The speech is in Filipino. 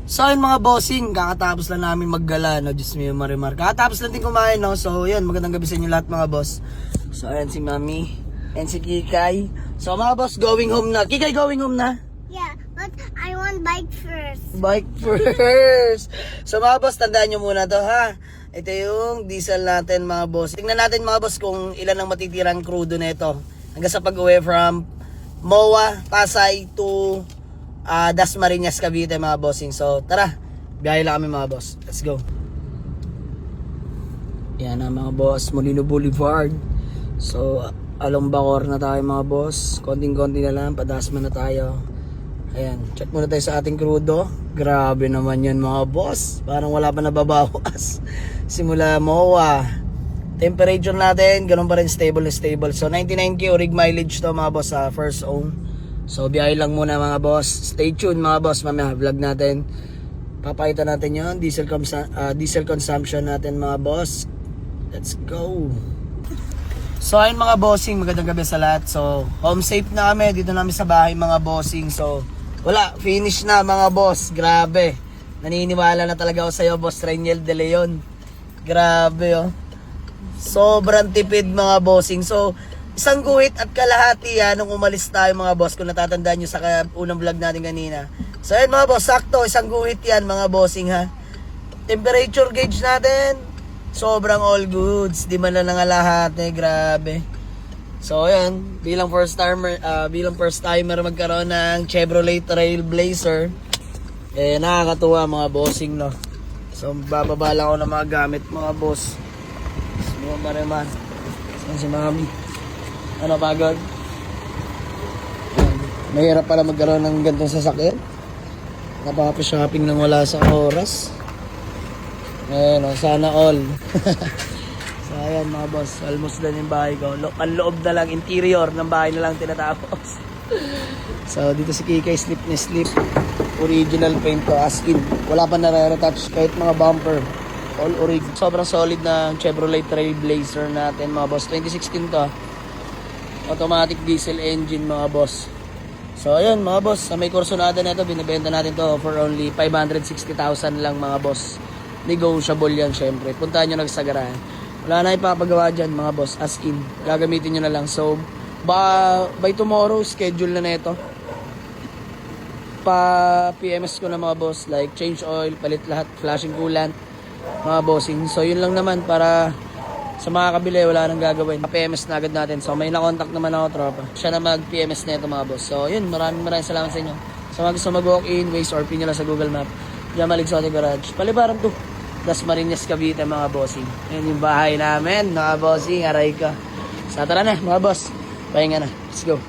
So ayun mga bossing, kakatapos lang namin maggala, no? Diyos mo marimar. Kakatapos lang din kumain, no? So yun, magandang gabi sa inyo lahat mga boss. So ayan si Mami, and si Kikay. So mga boss, going home na. Kikay, going home na? Yeah, but I want bike first. Bike first. So mga boss, tandaan nyo muna to ha. Ito yung diesel natin mga boss. Tingnan natin mga boss kung ilan ang matitirang crudo na ito. Hanggang sa pag-uwi from MOA, Pasay to Dasmariñas, Cavite mga bossing. So tara, biyahe lang kami mga boss. Let's go. Yan na mga boss, Molino Boulevard. So Along Bacoor na tayo mga boss. Konting-konti na lang, padasma na tayo. Ayan, check muna tayo sa ating crudo. Grabe naman yan mga boss. Parang wala pa nababawas. Simula MOA. Temperature natin, ganun pa rin, stable na stable. So 99k rig mileage to mga boss sa first own. So biyahe lang muna mga boss. Stay tuned mga boss, mamaya vlog natin. Papakita natin yon diesel consumption natin mga boss. Let's go. So ayun mga bossing, magandang gabi sa lahat. So home safe na kami, dito namin sa bahay mga bossing. So wala, finish na mga boss. Grabe, naniniwala na talaga ako sa'yo boss Reniel De Leon. Grabe oh, sobrang tipid mga bossing. So isang guhit at kalahati nung umalis tayo mga boss, kung natatandaan nyo sa unang vlog natin kanina. So ayun mga boss, sakto, isang guhit yan mga bossing ha. Temperature gauge natin, sobrang all goods, di man lang nangalahati, grabe. So ayan, bilang first timer magkaroon ng Chevrolet Trailblazer, nakakatuwa mga bossing no. So bababa lang ako ng mga gamit mga boss. So marema, si Mami. Ano pagod? Mahirap pala magkaroon ng gantong sasakyan. Napaka-shopping nang wala sa oras. Ayan o, sana all. So ayan mga boss, almost done yung bahay ko. Ang loob na lang, interior ng bahay na lang tinatapos. So dito si Kikay, slip na slip. Original paint ko, as in. Wala pa nare-retouch kahit mga bumper. All orig. Sobrang solid na Chevrolet Trailblazer natin mga boss. 2016 to. Automatic diesel engine mga boss. So ayun mga boss, sa may Corsonada na ito, binibenta natin to for only 560,000 lang mga boss. Negotiable yan syempre. Puntahan nyo nagsagarahan. Wala na ipapagawa dyan mga boss, as in. Gagamitin nyo na lang. So by tomorrow, schedule na ito. Pa-PMS ko na mga boss, like change oil, palit lahat, flashing coolant, mga bossing. So yun lang naman, para sa mga kabili, wala nang gagawin. PMS na agad natin. So may na-contact naman ako, tropa. Siya na mag-PMS na ito mga boss. So yun, maraming salamat sa inyo. Sa mga gusto mag-walk-in, Waze or pin nyo lang sa Google Map. Jamal Exotic Garage. Palibaran to. Dasmariñas, Cavite mga bossing. Yan yung bahay namin, mga bossing. Aray ka. So tara na mga boss. Pahinga na. Let's go.